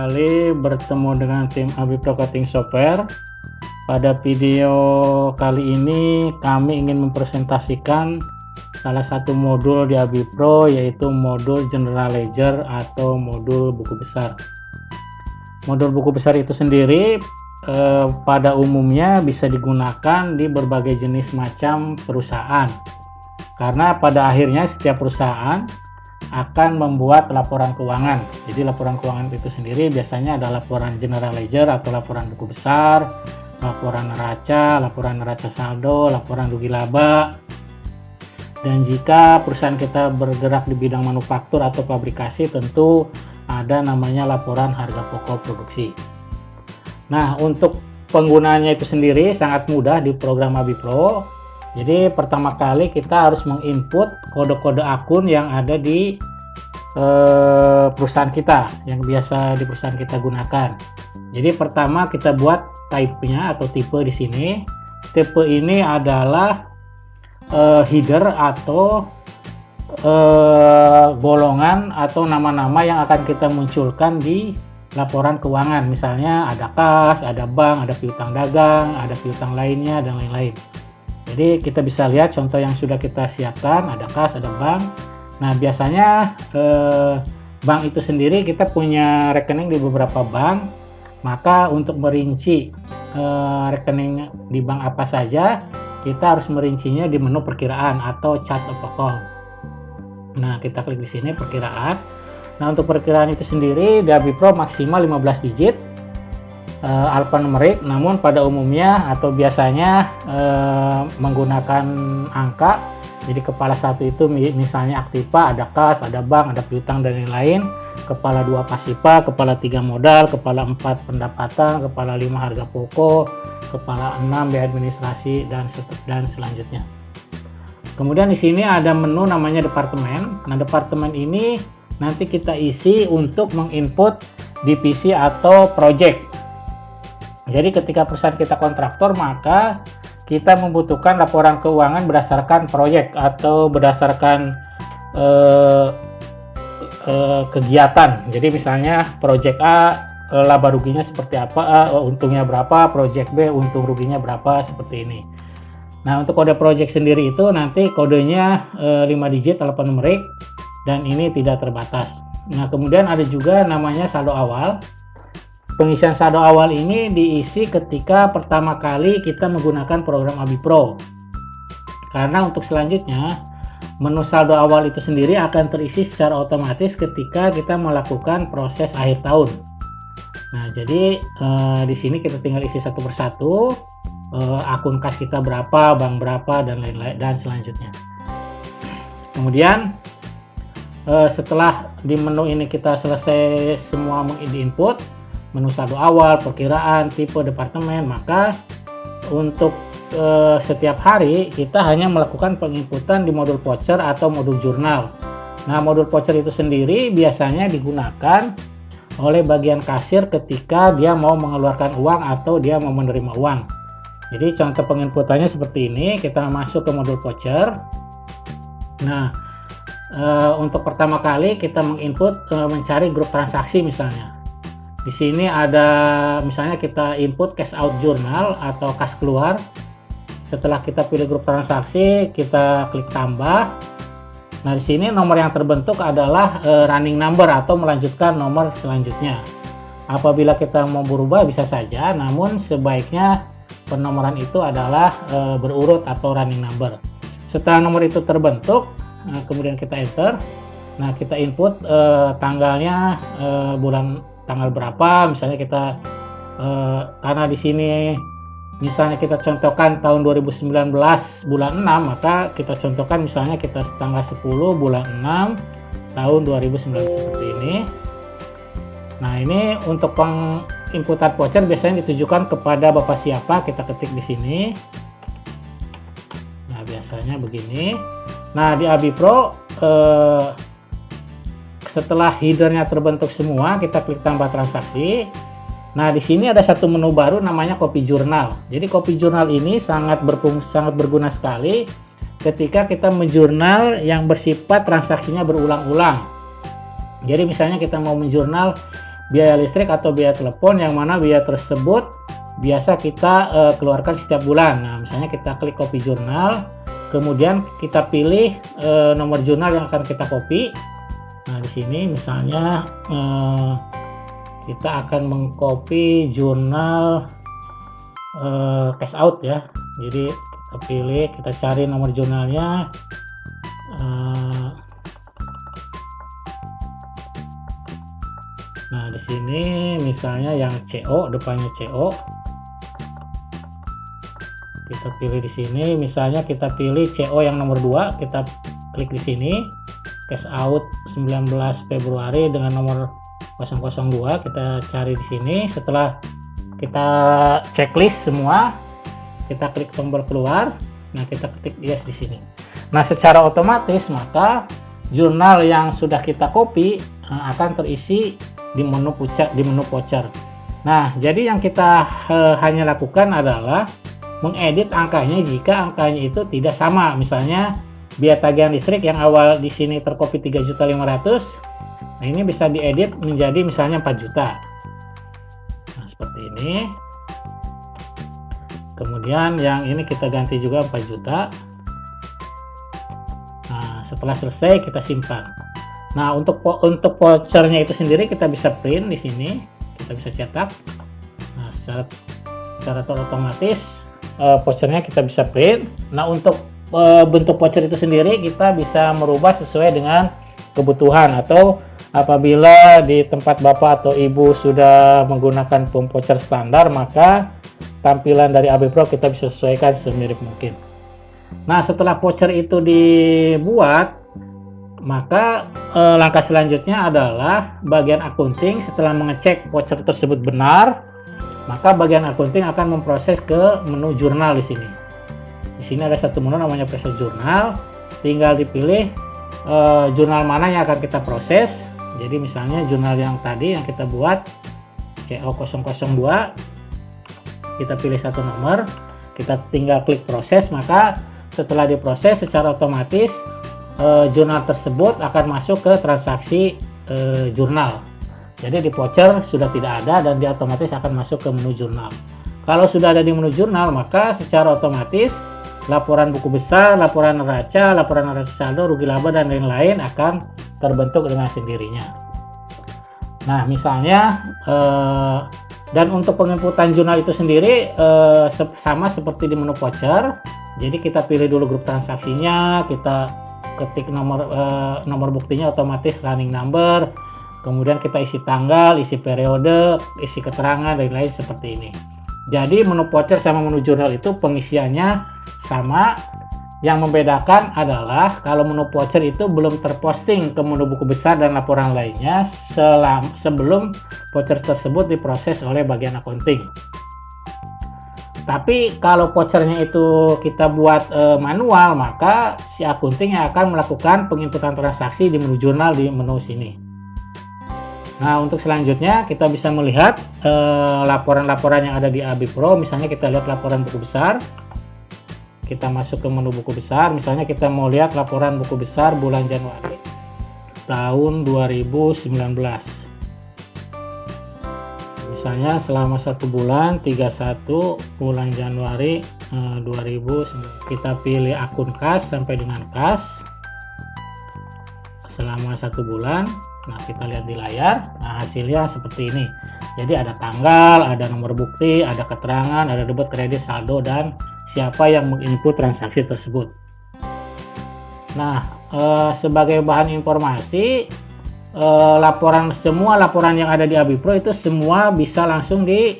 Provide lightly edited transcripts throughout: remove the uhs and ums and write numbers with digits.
kembali bertemu dengan tim AbiPro Coding Software. Pada video kali ini kami ingin mempresentasikan salah satu modul di AbiPro, yaitu modul General Ledger atau modul buku besar. Modul buku besar itu sendiri pada umumnya bisa digunakan di berbagai jenis macam perusahaan, karena pada akhirnya setiap perusahaan akan membuat laporan keuangan. Jadi laporan keuangan itu sendiri biasanya ada laporan General Ledger atau laporan buku besar, laporan neraca saldo, laporan rugi laba. Dan jika perusahaan kita bergerak di bidang manufaktur atau pabrikasi, tentu ada namanya laporan harga pokok produksi. Nah, untuk penggunaannya itu sendiri sangat mudah di program AbiPro. Jadi pertama kali kita harus menginput kode-kode akun yang ada di perusahaan kita, yang biasa di perusahaan kita gunakan. Jadi pertama kita buat type-nya atau tipe di sini. Tipe ini adalah header atau golongan atau nama-nama yang akan kita munculkan di laporan keuangan. Misalnya ada kas, ada bank, ada piutang dagang, ada piutang lainnya, dan lain-lain. Jadi kita bisa lihat contoh yang sudah kita siapkan, ada kas, ada bank. Nah, biasanya bank itu sendiri kita punya rekening di beberapa bank. Maka untuk merinci rekening di bank apa saja, kita harus merincinya di menu perkiraan atau chart of account. Nah, kita klik di sini perkiraan. Nah, untuk perkiraan itu sendiri di AbiPro maksimal 15 digit alfanumerik, namun pada umumnya atau biasanya menggunakan angka. Jadi kepala 1 itu misalnya aktiva, ada kas, ada bank, ada piutang, dan lain-lain. Kepala 2 pasifa, kepala 3 modal, kepala 4 pendapatan, kepala 5 harga pokok, kepala 6 biaya administrasi, dan selanjutnya. Kemudian di sini ada menu namanya departemen. Nah, departemen ini nanti kita isi untuk menginput divisi atau project. Jadi ketika perusahaan kita kontraktor, maka kita membutuhkan laporan keuangan berdasarkan proyek atau berdasarkan kegiatan. Jadi misalnya proyek A laba ruginya seperti apa, untungnya berapa, proyek B untung ruginya berapa, seperti ini. Nah, untuk kode proyek sendiri itu nanti kodenya 5 digit alfanumerik dan ini tidak terbatas. Nah, kemudian ada juga namanya saldo awal. Pengisian saldo awal ini diisi ketika pertama kali kita menggunakan program AbiPro. Karena untuk selanjutnya, menu saldo awal itu sendiri akan terisi secara otomatis ketika kita melakukan proses akhir tahun. Nah, jadi di sini kita tinggal isi satu persatu, akun kas kita berapa, bank berapa, dan lain-lain, dan selanjutnya. Kemudian setelah di menu ini kita selesai semua menginput menu saldo awal, perkiraan, tipe, departemen, maka untuk setiap hari kita hanya melakukan penginputan di modul voucher atau modul jurnal. Nah, modul voucher itu sendiri biasanya digunakan oleh bagian kasir ketika dia mau mengeluarkan uang atau dia mau menerima uang. Jadi contoh penginputannya seperti ini, kita masuk ke modul voucher. Nah, untuk pertama kali kita menginput mencari grup transaksi misalnya. Di sini ada misalnya kita input cash out jurnal atau kas keluar. Setelah kita pilih grup transaksi, kita klik tambah. Nah, di sini nomor yang terbentuk adalah running number atau melanjutkan nomor selanjutnya. Apabila kita mau berubah bisa saja, namun sebaiknya penomoran itu adalah berurut atau running number. Setelah nomor itu terbentuk, kemudian kita enter. Nah, kita input tanggalnya tanggal berapa, misalnya kita karena di sini misalnya kita contohkan tahun 2019 bulan 6, maka kita contohkan misalnya kita tanggal 10 bulan 6 tahun 2019 seperti ini. Nah, ini untuk penginputan voucher biasanya ditujukan kepada Bapak siapa, kita ketik di sini. Nah, biasanya begini. Nah, di AbiPro setelah headernya terbentuk semua, kita klik tambah transaksi. Nah, di sini ada satu menu baru namanya copy jurnal. Jadi copy jurnal ini sangat berguna sekali ketika kita menjurnal yang bersifat transaksinya berulang-ulang. Jadi misalnya kita mau menjurnal biaya listrik atau biaya telepon, yang mana biaya tersebut biasa kita keluarkan setiap bulan. Nah, misalnya kita klik copy jurnal, kemudian kita pilih nomor jurnal yang akan kita copy. Nah, di sini misalnya kita akan mengcopy jurnal cash out ya. Jadi kita pilih, kita cari nomor jurnalnya. Nah, di sini misalnya yang CO, depannya CO. Kita pilih di sini, misalnya kita pilih CO yang nomor 2, kita klik di sini, cash out 19 Februari dengan nomor 002, kita cari di sini. Setelah kita checklist semua, kita klik tombol keluar. Nah, kita ketik yes di sini. Nah, secara otomatis maka jurnal yang sudah kita copy akan terisi di menu voucher. Nah, jadi yang kita hanya lakukan adalah mengedit angkanya jika angkanya itu tidak sama. Misalnya biaya tagihan listrik yang awal di sini tercopy 3.500.000, nah ini bisa diedit menjadi misalnya 4 juta. Nah, seperti ini. Kemudian yang ini kita ganti juga 4 juta. Nah, setelah selesai kita simpan. Nah, untuk vouchernya itu sendiri kita bisa print di sini, kita bisa cetak. Nah, secara otomatis vouchernya kita bisa print. Nah, untuk bentuk voucher itu sendiri kita bisa merubah sesuai dengan kebutuhan, atau apabila di tempat Bapak atau Ibu sudah menggunakan voucher standar, maka tampilan dari AB Pro kita bisa sesuaikan semirip mungkin. Nah, setelah voucher itu dibuat, maka langkah selanjutnya adalah bagian akunting. Setelah mengecek voucher tersebut benar, maka bagian akunting akan memproses ke menu jurnal di sini. Di sini ada satu menu namanya proses jurnal. Tinggal dipilih jurnal mana yang akan kita proses. Jadi misalnya jurnal yang tadi yang kita buat CO002, kita pilih satu nomor, kita tinggal klik proses. Maka setelah diproses, secara otomatis jurnal tersebut akan masuk ke transaksi jurnal. Jadi di voucher sudah tidak ada dan dia otomatis akan masuk ke menu jurnal. Kalau sudah ada di menu jurnal, maka secara otomatis laporan buku besar, laporan neraca, laporan neraca saldo, rugi laba dan lain-lain akan terbentuk dengan sendirinya. Nah, misalnya dan untuk penginputan jurnal itu sendiri sama seperti di menu voucher. Jadi kita pilih dulu grup transaksinya, kita ketik nomor buktinya otomatis running number. Kemudian kita isi tanggal, isi periode, isi keterangan, dan lain-lain seperti ini. Jadi menu voucher sama menu jurnal itu pengisiannya sama. Yang membedakan adalah kalau menu voucher itu belum terposting ke menu buku besar dan laporan lainnya sebelum voucher tersebut diproses oleh bagian akunting. Tapi kalau vouchernya itu kita buat manual, maka si akunting yang akan melakukan penginputan transaksi di menu jurnal di menu sini. Nah, untuk selanjutnya kita bisa melihat laporan-laporan yang ada di AB Pro. Misalnya kita lihat laporan buku besar. Kita masuk ke menu buku besar. Misalnya kita mau lihat laporan buku besar bulan Januari tahun 2019. Misalnya selama 1 bulan 31 bulan Januari 2019. Kita pilih akun kas sampai dengan kas selama 1 bulan. Nah, kita lihat di layar. Nah, hasilnya seperti ini. Jadi ada tanggal, ada nomor bukti, ada keterangan, ada debit, kredit, saldo, dan siapa yang menginput transaksi tersebut. Nah, sebagai bahan informasi, semua laporan yang ada di AB Pro itu semua bisa langsung di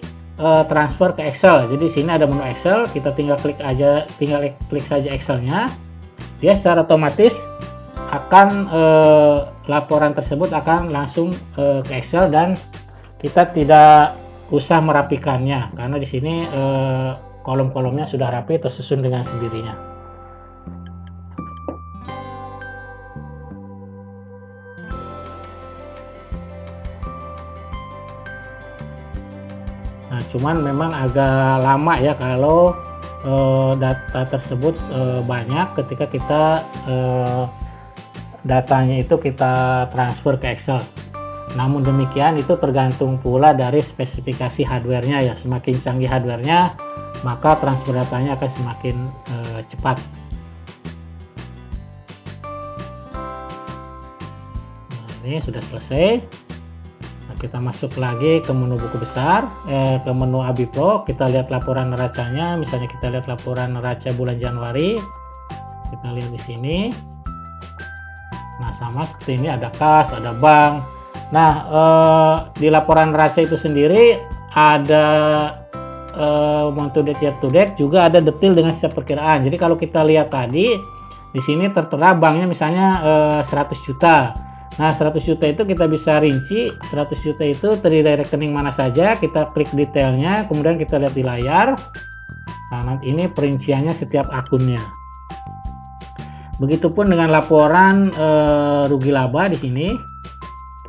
transfer ke Excel. Jadi di sini ada menu Excel, kita tinggal klik saja Excelnya. Dia secara otomatis akan laporan tersebut akan langsung ke Excel dan kita tidak usah merapikannya karena di sini kolom-kolomnya sudah rapi tersusun dengan sendirinya. Nah, cuman memang agak lama ya kalau data tersebut banyak ketika kita datanya itu kita transfer ke Excel. Namun demikian itu tergantung pula dari spesifikasi hardware-nya ya. Semakin canggih hardware-nya, maka transfer datanya akan semakin cepat. Nah, ini sudah selesai. Nah, kita masuk lagi ke menu buku besar, ke menu ABI Pro. Kita lihat laporan neracanya. Misalnya kita lihat laporan neraca bulan Januari. Kita lihat di sini. Nah, sama seperti ini, ada kas, ada bank. Nah, di laporan neraca itu sendiri ada month to date, year to date, juga ada detail dengan setiap perkiraan. Jadi kalau kita lihat tadi, di sini tertera banknya misalnya 100 juta. Nah, 100 juta itu kita bisa rinci, 100 juta itu terdiri dari rekening mana saja, kita klik detailnya, kemudian kita lihat di layar. Nah, nanti ini perinciannya setiap akunnya. Begitupun dengan laporan rugi laba di sini.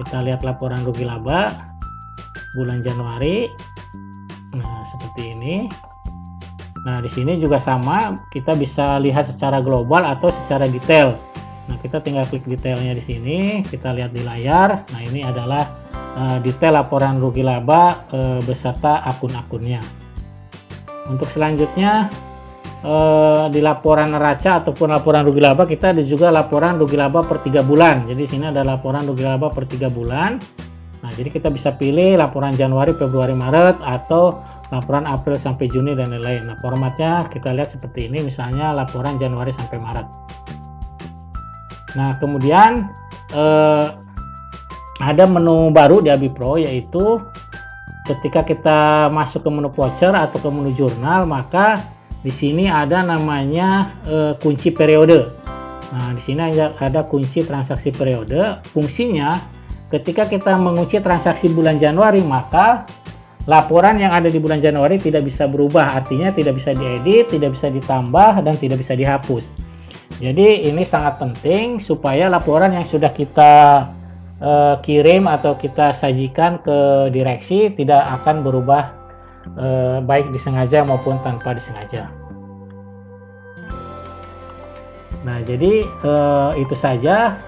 Kita lihat laporan rugi laba bulan Januari. Nah, seperti ini. Nah, di sini juga sama, kita bisa lihat secara global atau secara detail. Nah, kita tinggal klik detailnya di sini, kita lihat di layar. Nah, ini adalah detail laporan rugi laba beserta akun-akunnya. Untuk selanjutnya di laporan neraca ataupun laporan rugi laba, kita ada juga laporan rugi laba per 3 bulan. Jadi sini ada laporan rugi laba per 3 bulan. Nah, jadi kita bisa pilih laporan Januari, Februari, Maret, atau laporan April sampai Juni dan lain-lain. Nah, formatnya kita lihat seperti ini, misalnya laporan Januari sampai Maret. Nah, kemudian ada menu baru di ABI Pro, yaitu ketika kita masuk ke menu voucher atau ke menu jurnal, maka di sini ada namanya kunci periode. Nah, di sini ada kunci transaksi periode. Fungsinya ketika kita mengunci transaksi bulan Januari, maka laporan yang ada di bulan Januari tidak bisa berubah. Artinya tidak bisa diedit, tidak bisa ditambah, dan tidak bisa dihapus. Jadi ini sangat penting supaya laporan yang sudah kita kirim atau kita sajikan ke direksi tidak akan berubah, baik disengaja maupun tanpa disengaja. Nah, jadi itu saja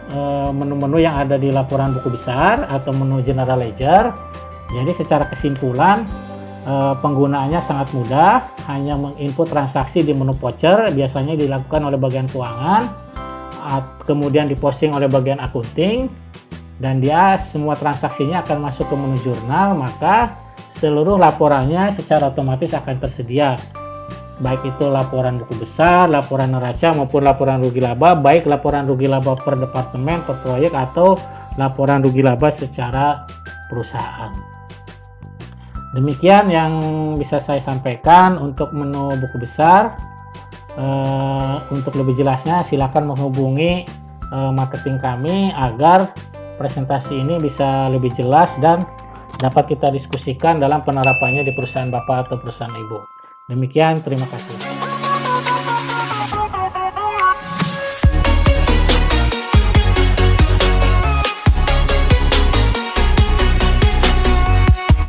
menu-menu yang ada di laporan buku besar atau menu general ledger. Jadi secara kesimpulan, penggunaannya sangat mudah, hanya menginput transaksi di menu voucher, biasanya dilakukan oleh bagian keuangan, kemudian diposting oleh bagian akunting, dan dia semua transaksinya akan masuk ke menu jurnal, maka seluruh laporannya secara otomatis akan tersedia, baik itu laporan buku besar, laporan neraca maupun laporan rugi laba, baik laporan rugi laba per departemen, per proyek, atau laporan rugi laba secara perusahaan. Demikian yang bisa saya sampaikan untuk menu buku besar. Untuk lebih jelasnya silakan menghubungi marketing kami agar presentasi ini bisa lebih jelas dan dapat kita diskusikan dalam penerapannya di perusahaan Bapak atau perusahaan Ibu. Demikian, terima kasih.